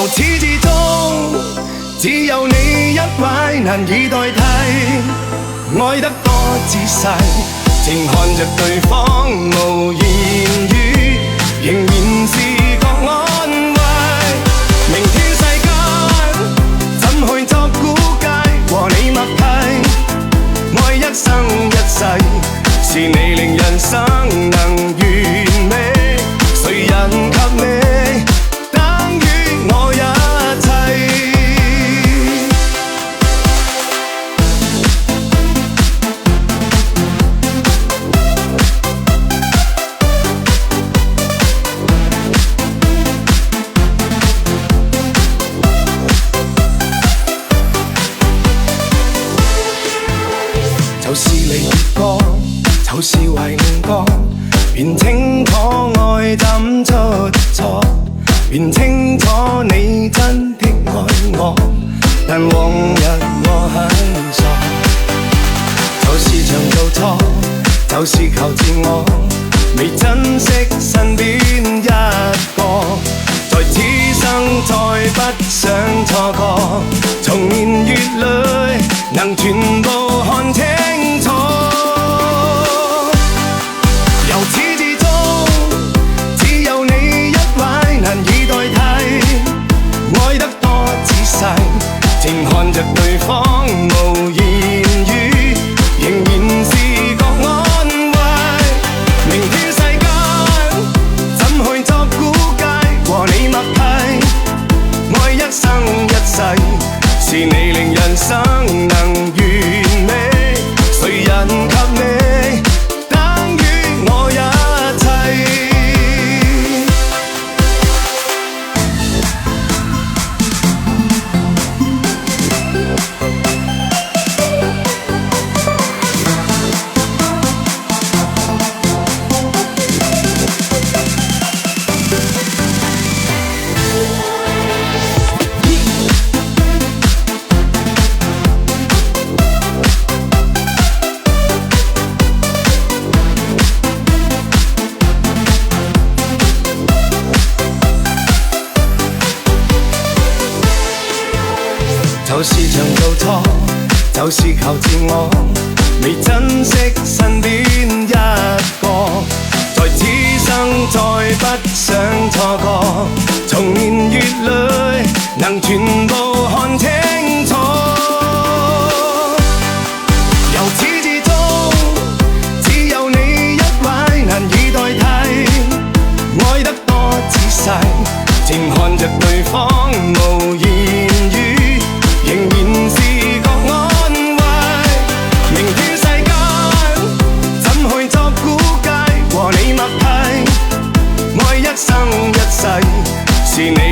由始至終，只有你一位難以代替。愛得多仔細，靜看着對方無言語，仍然是覺安慰。明天世間怎去作估計？和你默契，愛一生一世，是你令人生能完美。誰人及你，等於我一切。就是離別歌，就是懷念歌，便清楚愛怎出錯，便清楚你真的愛我，但往日我很傻。就是常做錯，就是求自我，未珍惜身邊一個，在此生再不想錯過，重年月裏能全部看清楚。由始至終，只有你一位難以代替。愛得多仔細，靜看着對方無言語，仍然是覺安慰。明天世間怎去作估計？和你默契，愛一生一世，是你令人生能完美。誰人及你，等於我一切。就是常做錯，就是求自我，未珍惜身邊一個，在此生再不想錯過，重年月裏能全部看清楚。由始至終，只有你一位難以代替。愛得多仔細，靜看着對方無言語，仍然是覺安慰。明天世間怎去作估計？和你默契，愛一生一世，是你